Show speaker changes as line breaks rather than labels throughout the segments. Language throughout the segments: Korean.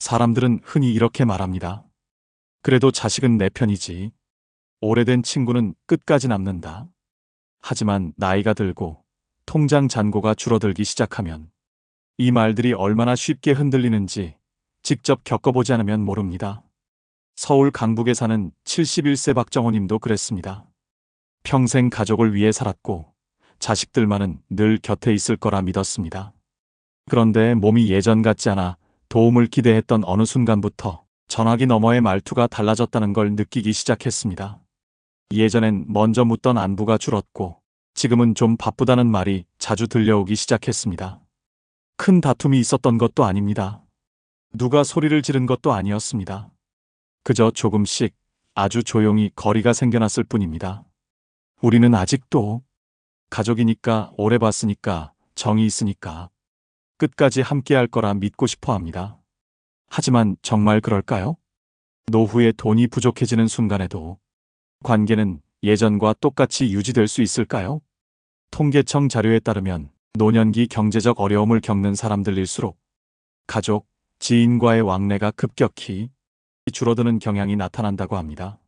사람들은 흔히 이렇게 말합니다. 그래도 자식은 내 편이지. 오래된 친구는 끝까지 남는다. 하지만 나이가 들고 통장 잔고가 줄어들기 시작하면 이 말들이 얼마나 쉽게 흔들리는지 직접 겪어보지 않으면 모릅니다. 서울 강북에 사는 71세 박정호님도 그랬습니다. 평생 가족을 위해 살았고 자식들만은 늘 곁에 있을 거라 믿었습니다. 그런데 몸이 예전 같지 않아 도움을 기대했던 어느 순간부터 전화기 너머의 말투가 달라졌다는 걸 느끼기 시작했습니다. 예전엔 먼저 묻던 안부가 줄었고 지금은 좀 바쁘다는 말이 자주 들려오기 시작했습니다. 큰 다툼이 있었던 것도 아닙니다. 누가 소리를 지른 것도 아니었습니다. 그저 조금씩 아주 조용히 거리가 생겨났을 뿐입니다. 우리는 아직도 가족이니까 오래 봤으니까 정이 있으니까 끝까지 함께할 거라 믿고 싶어 합니다. 하지만 정말 그럴까요? 노후에 돈이 부족해지는 순간에도 관계는 예전과 똑같이 유지될 수 있을까요? 통계청 자료에 따르면 노년기 경제적 어려움을 겪는 사람들일수록 가족, 지인과의 왕래가 급격히 줄어드는 경향이 나타난다고 합니다.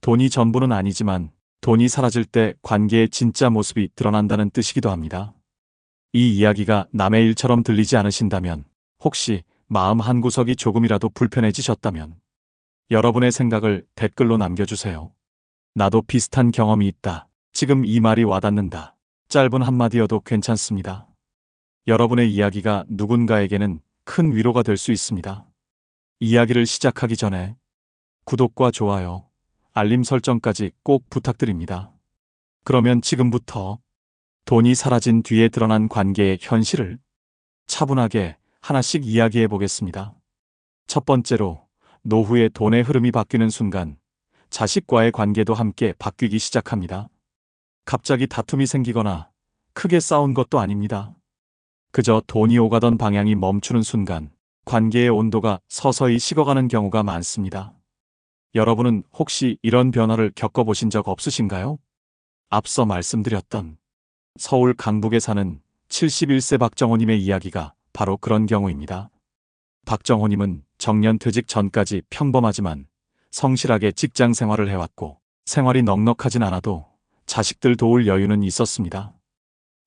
돈이 전부는 아니지만 돈이 사라질 때 관계의 진짜 모습이 드러난다는 뜻이기도 합니다. 이 이야기가 남의 일처럼 들리지 않으신다면, 혹시 마음 한구석이 조금이라도 불편해지셨다면 여러분의 생각을 댓글로 남겨주세요. 나도 비슷한 경험이 있다. 지금 이 말이 와닿는다. 짧은 한마디여도 괜찮습니다. 여러분의 이야기가 누군가에게는 큰 위로가 될 수 있습니다. 이야기를 시작하기 전에 구독과 좋아요, 알림 설정까지 꼭 부탁드립니다. 그러면 지금부터 돈이 사라진 뒤에 드러난 관계의 현실을 차분하게 하나씩 이야기해 보겠습니다. 첫 번째로, 노후에 돈의 흐름이 바뀌는 순간 자식과의 관계도 함께 바뀌기 시작합니다. 갑자기 다툼이 생기거나 크게 싸운 것도 아닙니다. 그저 돈이 오가던 방향이 멈추는 순간 관계의 온도가 서서히 식어가는 경우가 많습니다. 여러분은 혹시 이런 변화를 겪어보신 적 없으신가요? 앞서 말씀드렸던 서울 강북에 사는 71세 박정호님의 이야기가 바로 그런 경우입니다. 박정호님은 정년퇴직 전까지 평범하지만 성실하게 직장 생활을 해왔고 생활이 넉넉하진 않아도 자식들 도울 여유는 있었습니다.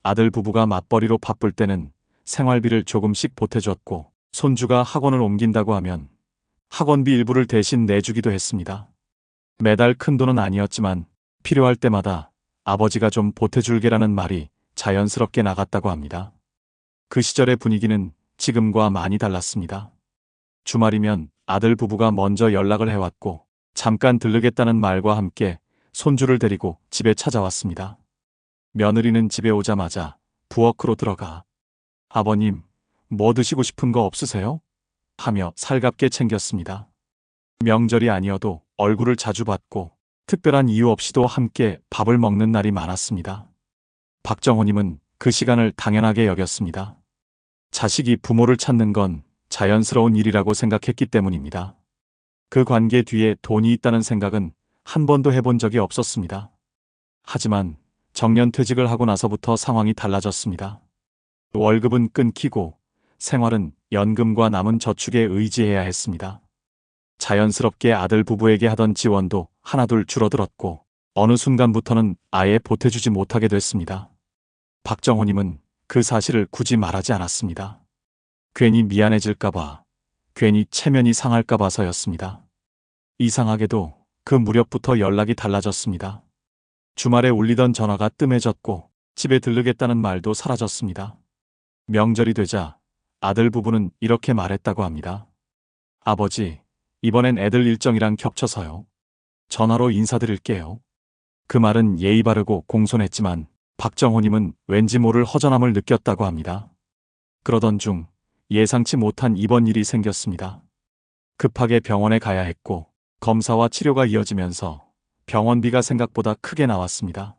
아들 부부가 맞벌이로 바쁠 때는 생활비를 조금씩 보태줬고 손주가 학원을 옮긴다고 하면 학원비 일부를 대신 내주기도 했습니다. 매달 큰 돈은 아니었지만 필요할 때마다 아버지가 좀 보태줄게라는 말이 자연스럽게 나갔다고 합니다. 그 시절의 분위기는 지금과 많이 달랐습니다. 주말이면 아들 부부가 먼저 연락을 해왔고 잠깐 들르겠다는 말과 함께 손주를 데리고 집에 찾아왔습니다. 며느리는 집에 오자마자 부엌으로 들어가 아버님, 뭐 드시고 싶은 거 없으세요? 하며 살갑게 챙겼습니다. 명절이 아니어도 얼굴을 자주 봤고 특별한 이유 없이도 함께 밥을 먹는 날이 많았습니다. 박정호님은 그 시간을 당연하게 여겼습니다. 자식이 부모를 찾는 건 자연스러운 일이라고 생각했기 때문입니다. 그 관계 뒤에 돈이 있다는 생각은 한 번도 해본 적이 없었습니다. 하지만 정년퇴직을 하고 나서부터 상황이 달라졌습니다. 월급은 끊기고 생활은 연금과 남은 저축에 의지해야 했습니다. 자연스럽게 아들 부부에게 하던 지원도 하나둘 줄어들었고 어느 순간부터는 아예 보태주지 못하게 됐습니다. 박정호님은 그 사실을 굳이 말하지 않았습니다. 괜히 미안해질까봐, 괜히 체면이 상할까 봐서였습니다. 이상하게도 그 무렵부터 연락이 달라졌습니다. 주말에 울리던 전화가 뜸해졌고 집에 들르겠다는 말도 사라졌습니다. 명절이 되자 아들 부부는 이렇게 말했다고 합니다. 아버지, 이번엔 애들 일정이랑 겹쳐서요. 전화로 인사드릴게요. 그 말은 예의 바르고 공손했지만 박정호님은 왠지 모를 허전함을 느꼈다고 합니다. 그러던 중 예상치 못한 입원 일이 생겼습니다. 급하게 병원에 가야 했고 검사와 치료가 이어지면서 병원비가 생각보다 크게 나왔습니다.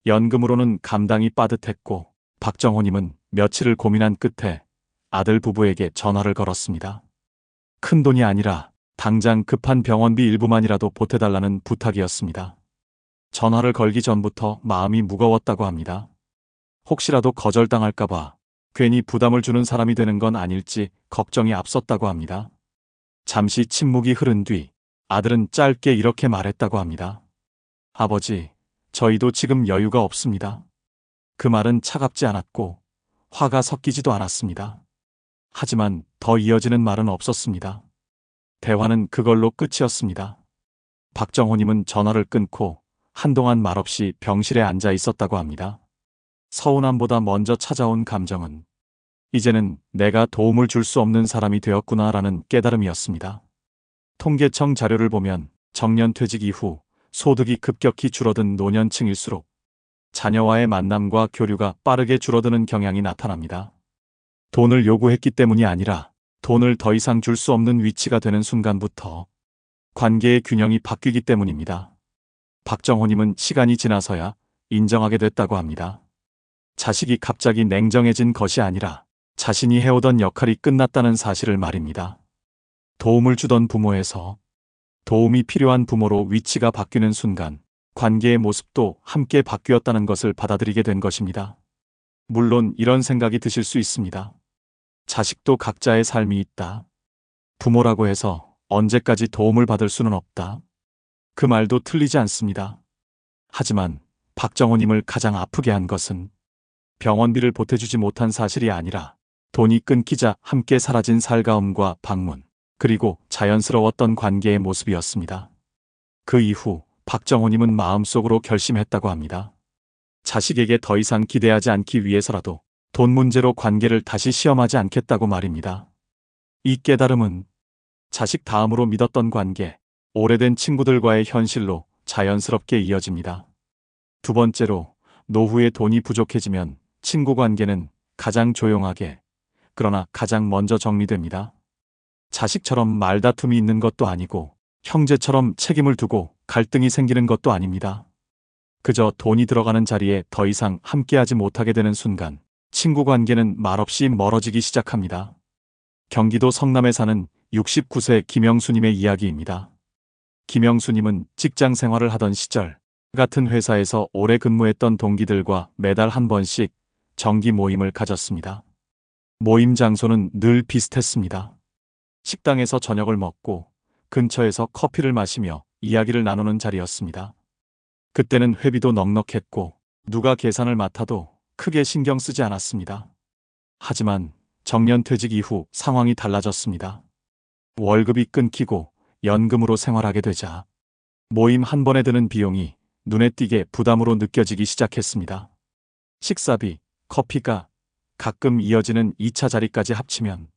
연금으로는 감당이 빠듯했고 박정호님은 며칠을 고민한 끝에 아들 부부에게 전화를 걸었습니다. 큰 돈이 아니라 당장 급한 병원비 일부만이라도 보태달라는 부탁이었습니다. 전화를 걸기 전부터 마음이 무거웠다고 합니다. 혹시라도 거절당할까봐 괜히 부담을 주는 사람이 되는 건 아닐지 걱정이 앞섰다고 합니다. 잠시 침묵이 흐른 뒤 아들은 짧게 이렇게 말했다고 합니다. 아버지, 저희도 지금 여유가 없습니다. 그 말은 차갑지 않았고 화가 섞이지도 않았습니다. 하지만 더 이어지는 말은 없었습니다. 대화는 그걸로 끝이었습니다. 박정호님은 전화를 끊고 한동안 말없이 병실에 앉아 있었다고 합니다. 서운함보다 먼저 찾아온 감정은 이제는 내가 도움을 줄 수 없는 사람이 되었구나라는 깨달음이었습니다. 통계청 자료를 보면 정년 퇴직 이후 소득이 급격히 줄어든 노년층일수록 자녀와의 만남과 교류가 빠르게 줄어드는 경향이 나타납니다. 돈을 요구했기 때문이 아니라 돈을 더 이상 줄 수 없는 위치가 되는 순간부터 관계의 균형이 바뀌기 때문입니다. 박정호님은 시간이 지나서야 인정하게 됐다고 합니다. 자식이 갑자기 냉정해진 것이 아니라 자신이 해오던 역할이 끝났다는 사실을 말입니다. 도움을 주던 부모에서 도움이 필요한 부모로 위치가 바뀌는 순간 관계의 모습도 함께 바뀌었다는 것을 받아들이게 된 것입니다. 물론 이런 생각이 드실 수 있습니다. 자식도 각자의 삶이 있다. 부모라고 해서 언제까지 도움을 받을 수는 없다. 그 말도 틀리지 않습니다. 하지만 박정호님을 가장 아프게 한 것은 병원비를 보태주지 못한 사실이 아니라 돈이 끊기자 함께 사라진 살가움과 방문, 그리고 자연스러웠던 관계의 모습이었습니다. 그 이후 박정호님은 마음속으로 결심했다고 합니다. 자식에게 더 이상 기대하지 않기 위해서라도 돈 문제로 관계를 다시 시험하지 않겠다고 말입니다. 이 깨달음은 자식 다음으로 믿었던 관계, 오래된 친구들과의 현실로 자연스럽게 이어집니다. 두 번째로, 노후에 돈이 부족해지면 친구 관계는 가장 조용하게, 그러나 가장 먼저 정리됩니다. 자식처럼 말다툼이 있는 것도 아니고 형제처럼 책임을 두고 갈등이 생기는 것도 아닙니다. 그저 돈이 들어가는 자리에 더 이상 함께하지 못하게 되는 순간 친구 관계는 말없이 멀어지기 시작합니다. 경기도 성남에 사는 69세 김영수님의 이야기입니다. 김영수님은 직장 생활을 하던 시절 같은 회사에서 오래 근무했던 동기들과 매달 한 번씩 정기 모임을 가졌습니다. 모임 장소는 늘 비슷했습니다. 식당에서 저녁을 먹고 근처에서 커피를 마시며 이야기를 나누는 자리였습니다. 그때는 회비도 넉넉했고 누가 계산을 맡아도 크게 신경 쓰지 않았습니다. 하지만 정년퇴직 이후 상황이 달라졌습니다. 월급이 끊기고 연금으로 생활하게 되자 모임 한 번에 드는 비용이 눈에 띄게 부담으로 느껴지기 시작했습니다. 식사비, 커피가, 가끔 이어지는 2차 자리까지 합치면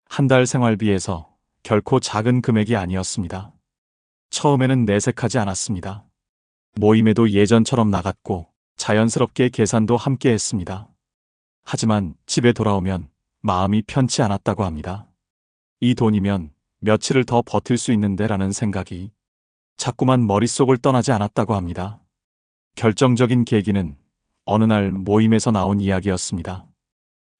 한 달 생활비에서 결코 작은 금액이 아니었습니다. 처음에는 내색하지 않았습니다. 모임에도 예전처럼 나갔고 자연스럽게 계산도 함께 했습니다. 하지만 집에 돌아오면 마음이 편치 않았다고 합니다. 이 돈이면 며칠을 더 버틸 수 있는데 라는 생각이 자꾸만 머릿속을 떠나지 않았다고 합니다. 결정적인 계기는 어느 날 모임에서 나온 이야기였습니다.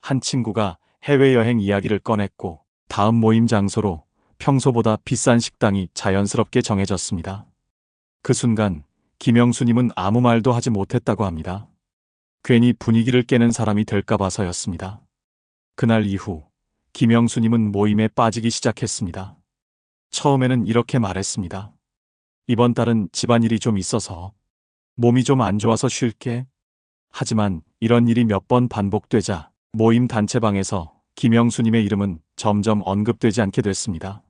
한 친구가 해외여행 이야기를 꺼냈고 다음 모임 장소로 평소보다 비싼 식당이 자연스럽게 정해졌습니다. 그 순간 김영수님은 아무 말도 하지 못했다고 합니다. 괜히 분위기를 깨는 사람이 될까 봐서였습니다. 그날 이후 김영수님은 모임에 빠지기 시작했습니다. 처음에는 이렇게 말했습니다. 이번 달은 집안일이 좀 있어서 몸이 좀 안 좋아서 쉴게. 하지만 이런 일이 몇 번 반복되자 모임 단체방에서 김영수님의 이름은 점점 언급되지 않게 됐습니다.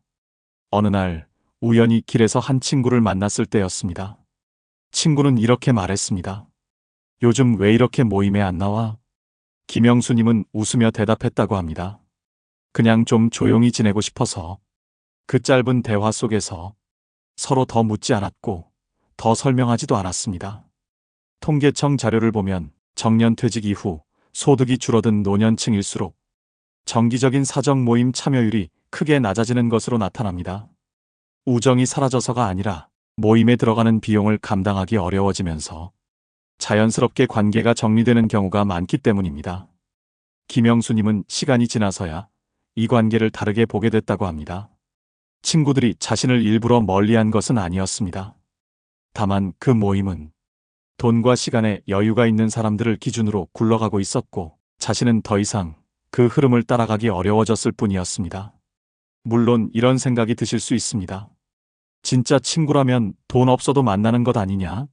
어느 날 우연히 길에서 한 친구를 만났을 때였습니다. 친구는 이렇게 말했습니다. 요즘 왜 이렇게 모임에 안 나와? 김영수님은 웃으며 대답했다고 합니다. 그냥 좀 조용히 지내고 싶어서. 그 짧은 대화 속에서 서로 더 묻지 않았고 더 설명하지도 않았습니다. 통계청 자료를 보면 정년퇴직 이후 소득이 줄어든 노년층일수록 정기적인 사적 모임 참여율이 크게 낮아지는 것으로 나타납니다. 우정이 사라져서가 아니라 모임에 들어가는 비용을 감당하기 어려워지면서 자연스럽게 관계가 정리되는 경우가 많기 때문입니다. 김영수님은 시간이 지나서야 이 관계를 다르게 보게 됐다고 합니다. 친구들이 자신을 일부러 멀리한 것은 아니었습니다. 다만 그 모임은 돈과 시간에 여유가 있는 사람들을 기준으로 굴러가고 있었고 자신은 더 이상 그 흐름을 따라가기 어려워졌을 뿐이었습니다. 물론 이런 생각이 드실 수 있습니다. 진짜 친구라면 돈 없어도 만나는 것 아니냐?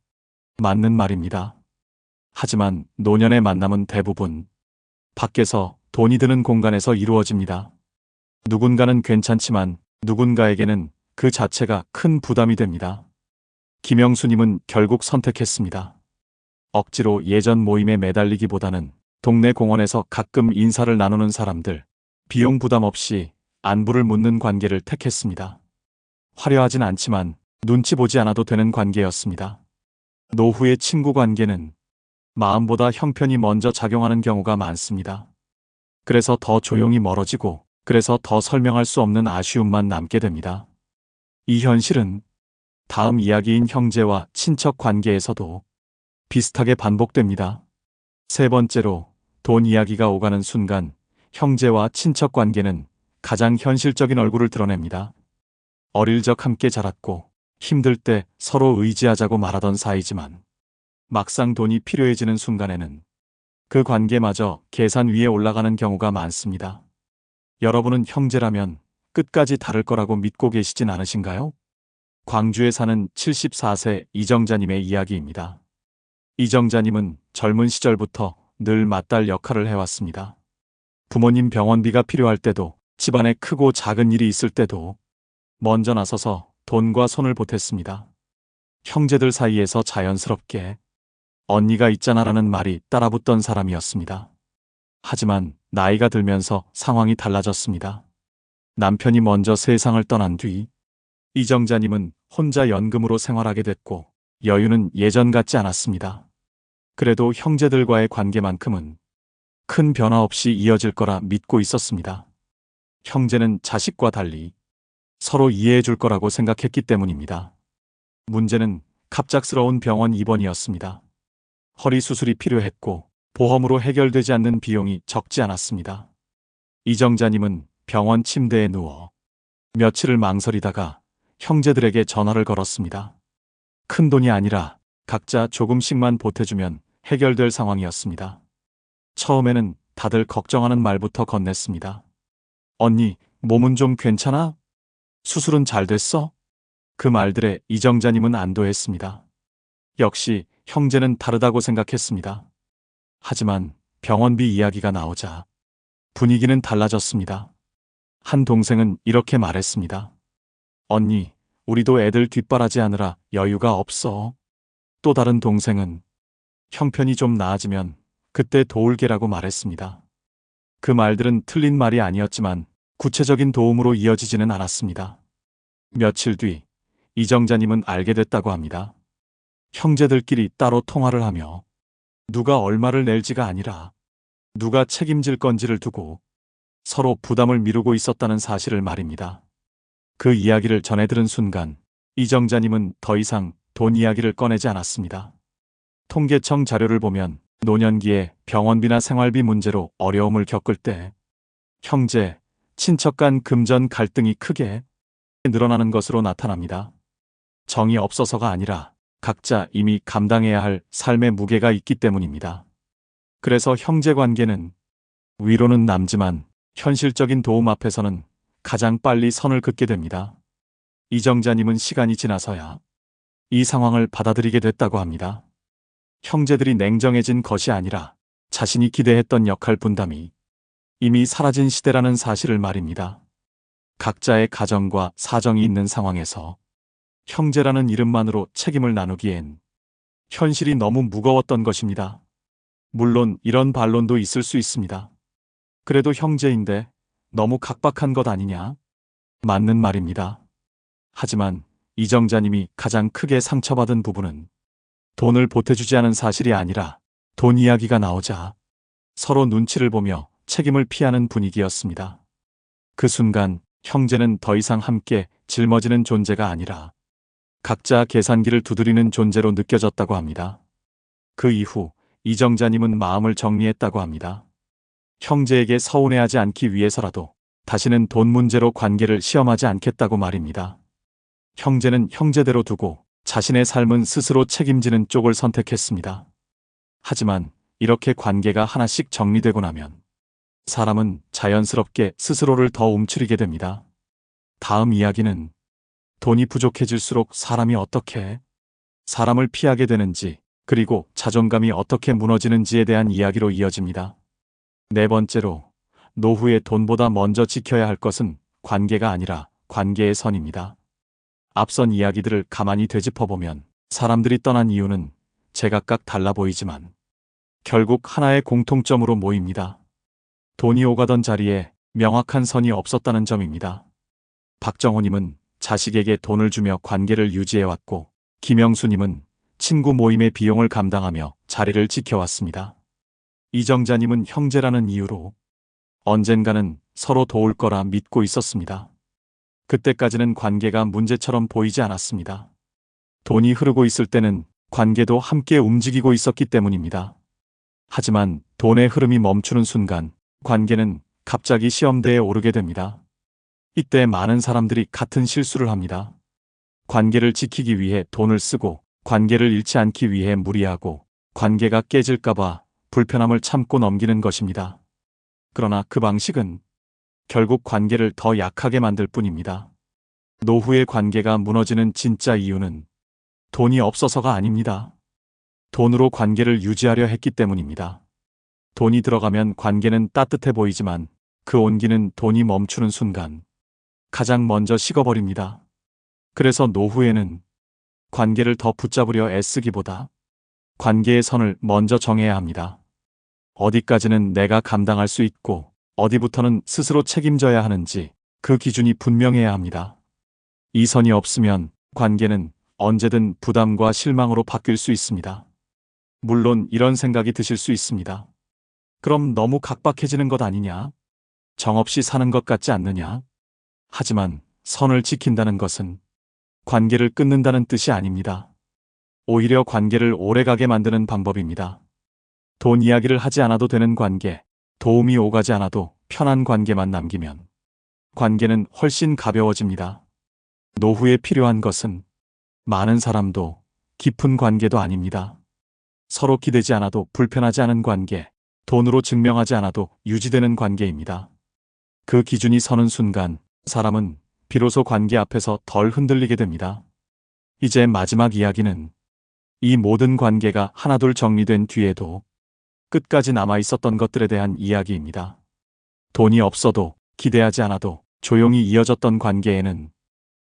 맞는 말입니다. 하지만 노년의 만남은 대부분 밖에서 돈이 드는 공간에서 이루어집니다. 누군가는 괜찮지만 누군가에게는 그 자체가 큰 부담이 됩니다. 김영수님은 결국 선택했습니다. 억지로 예전 모임에 매달리기보다는 동네 공원에서 가끔 인사를 나누는 사람들, 비용 부담 없이 안부를 묻는 관계를 택했습니다. 화려하진 않지만 눈치 보지 않아도 되는 관계였습니다. 노후의 친구 관계는 마음보다 형편이 먼저 작용하는 경우가 많습니다. 그래서 더 조용히 멀어지고, 그래서 더 설명할 수 없는 아쉬움만 남게 됩니다. 이 현실은 다음 이야기인 형제와 친척 관계에서도 비슷하게 반복됩니다. 세 번째로, 돈 이야기가 오가는 순간 형제와 친척 관계는 가장 현실적인 얼굴을 드러냅니다. 어릴 적 함께 자랐고 힘들 때 서로 의지하자고 말하던 사이지만 막상 돈이 필요해지는 순간에는 그 관계마저 계산 위에 올라가는 경우가 많습니다. 여러분은 형제라면 끝까지 다를 거라고 믿고 계시진 않으신가요? 광주에 사는 74세 이정자님의 이야기입니다. 이정자님은 젊은 시절부터 늘 맏딸 역할을 해왔습니다. 부모님 병원비가 필요할 때도, 집안에 크고 작은 일이 있을 때도 먼저 나서서 돈과 손을 보탰습니다. 형제들 사이에서 자연스럽게 언니가 있잖아라는 말이 따라붙던 사람이었습니다. 하지만 나이가 들면서 상황이 달라졌습니다. 남편이 먼저 세상을 떠난 뒤 이정자님은 혼자 연금으로 생활하게 됐고 여유는 예전 같지 않았습니다. 그래도 형제들과의 관계만큼은 큰 변화 없이 이어질 거라 믿고 있었습니다. 형제는 자식과 달리 서로 이해해 줄 거라고 생각했기 때문입니다. 문제는 갑작스러운 병원 입원이었습니다. 허리 수술이 필요했고 보험으로 해결되지 않는 비용이 적지 않았습니다. 이정자님은 병원 침대에 누워 며칠을 망설이다가 형제들에게 전화를 걸었습니다. 큰 돈이 아니라 각자 조금씩만 보태주면 해결될 상황이었습니다. 처음에는 다들 걱정하는 말부터 건넸습니다. 언니, 몸은 좀 괜찮아? 수술은 잘 됐어? 그 말들에 이정자님은 안도했습니다. 역시 형제는 다르다고 생각했습니다. 하지만 병원비 이야기가 나오자 분위기는 달라졌습니다. 한 동생은 이렇게 말했습니다. 언니, 우리도 애들 뒷바라지하느라 여유가 없어. 또 다른 동생은 형편이 좀 나아지면 그때 도울게라고 말했습니다. 그 말들은 틀린 말이 아니었지만 구체적인 도움으로 이어지지는 않았습니다. 며칠 뒤 이정자님은 알게 됐다고 합니다. 형제들끼리 따로 통화를 하며 누가 얼마를 낼지가 아니라 누가 책임질 건지를 두고 서로 부담을 미루고 있었다는 사실을 말입니다. 그 이야기를 전해 들은 순간 이정자님은 더 이상 돈 이야기를 꺼내지 않았습니다. 통계청 자료를 보면 노년기에 병원비나 생활비 문제로 어려움을 겪을 때 형제, 친척 간 금전 갈등이 크게 늘어나는 것으로 나타납니다. 정이 없어서가 아니라 각자 이미 감당해야 할 삶의 무게가 있기 때문입니다. 그래서 형제 관계는 위로는 남지만 현실적인 도움 앞에서는 가장 빨리 선을 긋게 됩니다. 이정자님은 시간이 지나서야 이 상황을 받아들이게 됐다고 합니다. 형제들이 냉정해진 것이 아니라 자신이 기대했던 역할 분담이 이미 사라진 시대라는 사실을 말입니다. 각자의 가정과 사정이 있는 상황에서 형제라는 이름만으로 책임을 나누기엔 현실이 너무 무거웠던 것입니다. 물론 이런 반론도 있을 수 있습니다. 그래도 형제인데 너무 각박한 것 아니냐? 맞는 말입니다. 하지만 이정자님이 가장 크게 상처받은 부분은 돈을 보태주지 않은 사실이 아니라 돈 이야기가 나오자 서로 눈치를 보며 책임을 피하는 분위기였습니다. 그 순간 형제는 더 이상 함께 짊어지는 존재가 아니라 각자 계산기를 두드리는 존재로 느껴졌다고 합니다. 그 이후 이정자님은 마음을 정리했다고 합니다. 형제에게 서운해하지 않기 위해서라도 다시는 돈 문제로 관계를 시험하지 않겠다고 말입니다. 형제는 형제대로 두고 자신의 삶은 스스로 책임지는 쪽을 선택했습니다. 하지만 이렇게 관계가 하나씩 정리되고 나면 사람은 자연스럽게 스스로를 더 움츠리게 됩니다. 다음 이야기는 돈이 부족해질수록 사람이 어떻게 사람을 피하게 되는지, 그리고 자존감이 어떻게 무너지는지에 대한 이야기로 이어집니다. 네 번째로, 노후에 돈보다 먼저 지켜야 할 것은 관계가 아니라 관계의 선입니다. 앞선 이야기들을 가만히 되짚어보면 사람들이 떠난 이유는 제각각 달라 보이지만 결국 하나의 공통점으로 모입니다. 돈이 오가던 자리에 명확한 선이 없었다는 점입니다. 박정호님은 자식에게 돈을 주며 관계를 유지해왔고, 김영수님은 친구 모임의 비용을 감당하며 자리를 지켜왔습니다. 이정자님은 형제라는 이유로 언젠가는 서로 도울 거라 믿고 있었습니다. 그때까지는 관계가 문제처럼 보이지 않았습니다. 돈이 흐르고 있을 때는 관계도 함께 움직이고 있었기 때문입니다. 하지만 돈의 흐름이 멈추는 순간 관계는 갑자기 시험대에 오르게 됩니다. 이때 많은 사람들이 같은 실수를 합니다. 관계를 지키기 위해 돈을 쓰고, 관계를 잃지 않기 위해 무리하고, 관계가 깨질까봐 불편함을 참고 넘기는 것입니다. 그러나 그 방식은 결국 관계를 더 약하게 만들 뿐입니다. 노후의 관계가 무너지는 진짜 이유는 돈이 없어서가 아닙니다. 돈으로 관계를 유지하려 했기 때문입니다. 돈이 들어가면 관계는 따뜻해 보이지만 그 온기는 돈이 멈추는 순간 가장 먼저 식어버립니다. 그래서 노후에는 관계를 더 붙잡으려 애쓰기보다 관계의 선을 먼저 정해야 합니다. 어디까지는 내가 감당할 수 있고 어디부터는 스스로 책임져야 하는지 그 기준이 분명해야 합니다. 이 선이 없으면 관계는 언제든 부담과 실망으로 바뀔 수 있습니다. 물론 이런 생각이 드실 수 있습니다. 그럼 너무 각박해지는 것 아니냐? 정없이 사는 것 같지 않느냐? 하지만 선을 지킨다는 것은 관계를 끊는다는 뜻이 아닙니다. 오히려 관계를 오래가게 만드는 방법입니다. 돈 이야기를 하지 않아도 되는 관계, 도움이 오가지 않아도 편한 관계만 남기면 관계는 훨씬 가벼워집니다. 노후에 필요한 것은 많은 사람도 깊은 관계도 아닙니다. 서로 기대지 않아도 불편하지 않은 관계, 돈으로 증명하지 않아도 유지되는 관계입니다. 그 기준이 서는 순간 사람은 비로소 관계 앞에서 덜 흔들리게 됩니다. 이제 마지막 이야기는 이 모든 관계가 하나둘 정리된 뒤에도 끝까지 남아 있었던 것들에 대한 이야기입니다. 돈이 없어도 기대하지 않아도 조용히 이어졌던 관계에는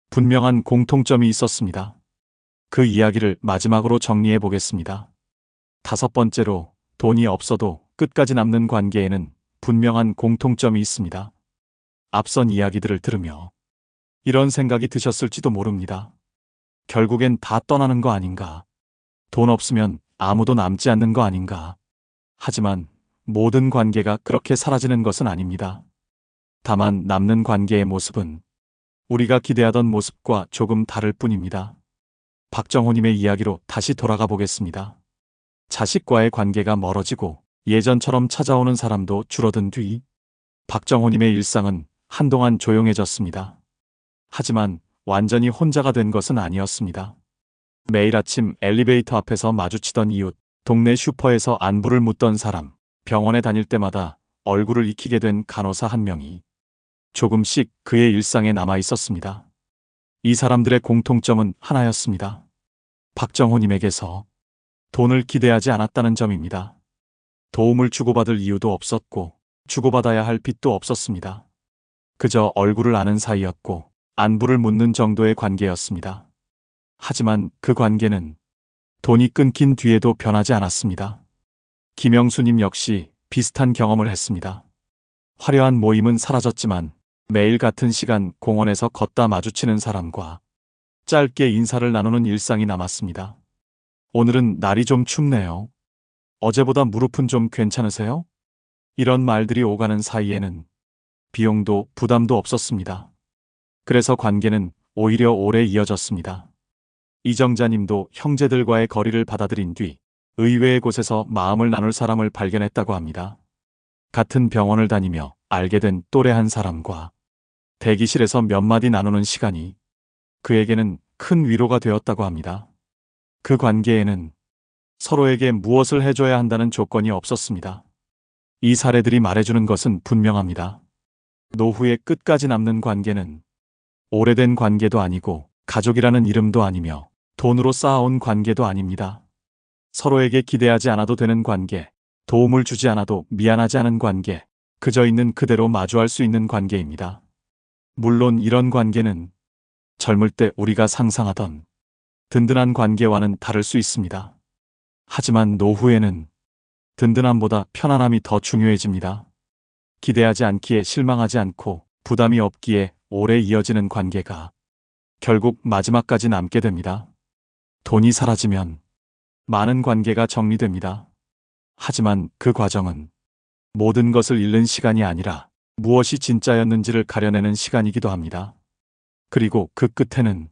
분명한 공통점이 있었습니다. 그 이야기를 마지막으로 정리해 보겠습니다. 다섯 번째로, 돈이 없어도 끝까지 남는 관계에는 분명한 공통점이 있습니다. 앞선 이야기들을 들으며 이런 생각이 드셨을지도 모릅니다. 결국엔 다 떠나는 거 아닌가? 돈 없으면 아무도 남지 않는 거 아닌가? 하지만 모든 관계가 그렇게 사라지는 것은 아닙니다. 다만 남는 관계의 모습은 우리가 기대하던 모습과 조금 다를 뿐입니다. 박정호님의 이야기로 다시 돌아가 보겠습니다. 자식과의 관계가 멀어지고 예전처럼 찾아오는 사람도 줄어든 뒤 박정호님의 일상은 한동안 조용해졌습니다. 하지만 완전히 혼자가 된 것은 아니었습니다. 매일 아침 엘리베이터 앞에서 마주치던 이웃, 동네 슈퍼에서 안부를 묻던 사람, 병원에 다닐 때마다 얼굴을 익히게 된 간호사 한 명이 조금씩 그의 일상에 남아 있었습니다. 이 사람들의 공통점은 하나였습니다. 박정호님에게서 돈을 기대하지 않았다는 점입니다. 도움을 주고받을 이유도 없었고 주고받아야 할 빚도 없었습니다. 그저 얼굴을 아는 사이였고 안부를 묻는 정도의 관계였습니다. 하지만 그 관계는 돈이 끊긴 뒤에도 변하지 않았습니다. 김영수님 역시 비슷한 경험을 했습니다. 화려한 모임은 사라졌지만 매일 같은 시간 공원에서 걷다 마주치는 사람과 짧게 인사를 나누는 일상이 남았습니다. 오늘은 날이 좀 춥네요. 어제보다 무릎은 좀 괜찮으세요? 이런 말들이 오가는 사이에는 비용도 부담도 없었습니다. 그래서 관계는 오히려 오래 이어졌습니다. 이정자님도 형제들과의 거리를 받아들인 뒤 의외의 곳에서 마음을 나눌 사람을 발견했다고 합니다. 같은 병원을 다니며 알게 된 또래 한 사람과 대기실에서 몇 마디 나누는 시간이 그에게는 큰 위로가 되었다고 합니다. 그 관계에는 서로에게 무엇을 해줘야 한다는 조건이 없었습니다. 이 사례들이 말해주는 것은 분명합니다. 노후의 끝까지 남는 관계는 오래된 관계도 아니고 가족이라는 이름도 아니며 돈으로 쌓아온 관계도 아닙니다. 서로에게 기대하지 않아도 되는 관계, 도움을 주지 않아도 미안하지 않은 관계, 그저 있는 그대로 마주할 수 있는 관계입니다. 물론 이런 관계는 젊을 때 우리가 상상하던 든든한 관계와는 다를 수 있습니다. 하지만 노후에는 든든함보다 편안함이 더 중요해집니다. 기대하지 않기에 실망하지 않고 부담이 없기에 오래 이어지는 관계가 결국 마지막까지 남게 됩니다. 돈이 사라지면 많은 관계가 정리됩니다. 하지만 그 과정은 모든 것을 잃는 시간이 아니라 무엇이 진짜였는지를 가려내는 시간이기도 합니다. 그리고 그 끝에는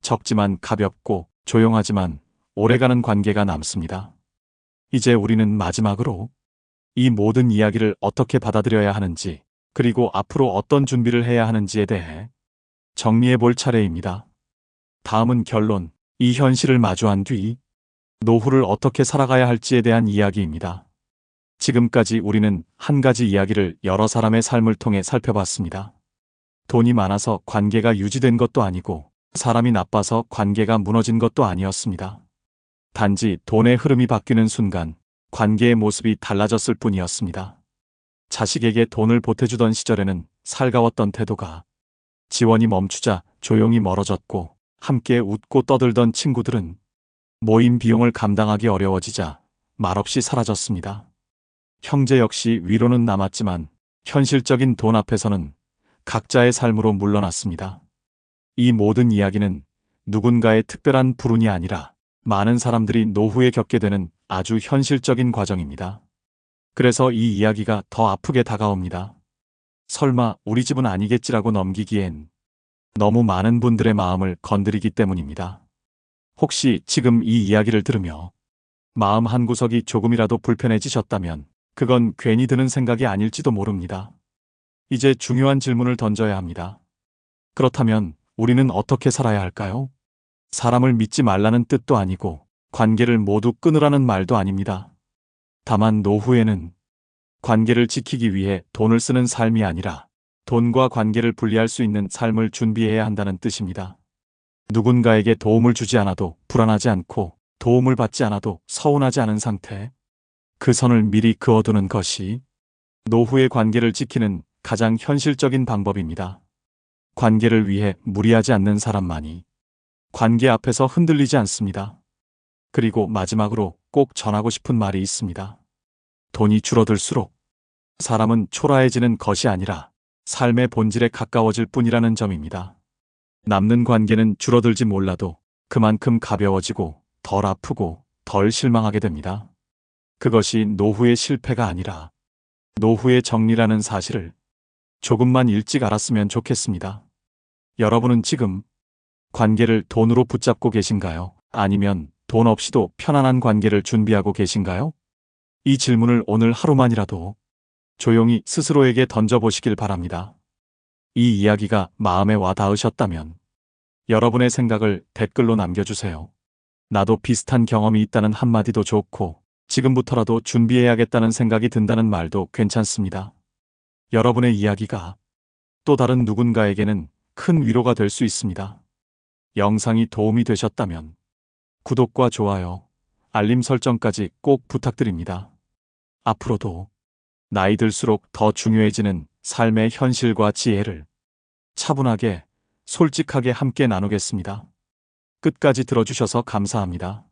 적지만 가볍고 조용하지만 오래가는 관계가 남습니다. 이제 우리는 마지막으로 이 모든 이야기를 어떻게 받아들여야 하는지, 그리고 앞으로 어떤 준비를 해야 하는지에 대해 정리해 볼 차례입니다. 다음은 결론, 이 현실을 마주한 뒤 노후를 어떻게 살아가야 할지에 대한 이야기입니다. 지금까지 우리는 한 가지 이야기를 여러 사람의 삶을 통해 살펴봤습니다. 돈이 많아서 관계가 유지된 것도 아니고 사람이 나빠서 관계가 무너진 것도 아니었습니다. 단지 돈의 흐름이 바뀌는 순간 관계의 모습이 달라졌을 뿐이었습니다. 자식에게 돈을 보태주던 시절에는 살가웠던 태도가 지원이 멈추자 조용히 멀어졌고, 함께 웃고 떠들던 친구들은 모임 비용을 감당하기 어려워지자 말없이 사라졌습니다. 형제 역시 위로는 남았지만 현실적인 돈 앞에서는 각자의 삶으로 물러났습니다. 이 모든 이야기는 누군가의 특별한 불운이 아니라 많은 사람들이 노후에 겪게 되는 아주 현실적인 과정입니다. 그래서 이 이야기가 더 아프게 다가옵니다. 설마 우리 집은 아니겠지라고 넘기기엔 너무 많은 분들의 마음을 건드리기 때문입니다. 혹시 지금 이 이야기를 들으며 마음 한구석이 조금이라도 불편해지셨다면 그건 괜히 드는 생각이 아닐지도 모릅니다. 이제 중요한 질문을 던져야 합니다. 그렇다면 우리는 어떻게 살아야 할까요? 사람을 믿지 말라는 뜻도 아니고 관계를 모두 끊으라는 말도 아닙니다. 다만 노후에는 관계를 지키기 위해 돈을 쓰는 삶이 아니라 돈과 관계를 분리할 수 있는 삶을 준비해야 한다는 뜻입니다. 누군가에게 도움을 주지 않아도 불안하지 않고 도움을 받지 않아도 서운하지 않은 상태, 그 선을 미리 그어두는 것이 노후의 관계를 지키는 가장 현실적인 방법입니다. 관계를 위해 무리하지 않는 사람만이 관계 앞에서 흔들리지 않습니다. 그리고 마지막으로 꼭 전하고 싶은 말이 있습니다. 돈이 줄어들수록 사람은 초라해지는 것이 아니라 삶의 본질에 가까워질 뿐이라는 점입니다. 남는 관계는 줄어들지 몰라도 그만큼 가벼워지고 덜 아프고 덜 실망하게 됩니다. 그것이 노후의 실패가 아니라 노후의 정리라는 사실을 조금만 일찍 알았으면 좋겠습니다. 여러분은 지금 관계를 돈으로 붙잡고 계신가요? 아니면 돈 없이도 편안한 관계를 준비하고 계신가요? 이 질문을 오늘 하루만이라도 조용히 스스로에게 던져보시길 바랍니다. 이 이야기가 마음에 와 닿으셨다면 여러분의 생각을 댓글로 남겨주세요. 나도 비슷한 경험이 있다는 한마디도 좋고, 지금부터라도 준비해야겠다는 생각이 든다는 말도 괜찮습니다. 여러분의 이야기가 또 다른 누군가에게는 큰 위로가 될 수 있습니다. 영상이 도움이 되셨다면 구독과 좋아요, 알림 설정까지 꼭 부탁드립니다. 앞으로도 나이 들수록 더 중요해지는 삶의 현실과 지혜를 차분하게, 솔직하게 함께 나누겠습니다. 끝까지 들어주셔서 감사합니다.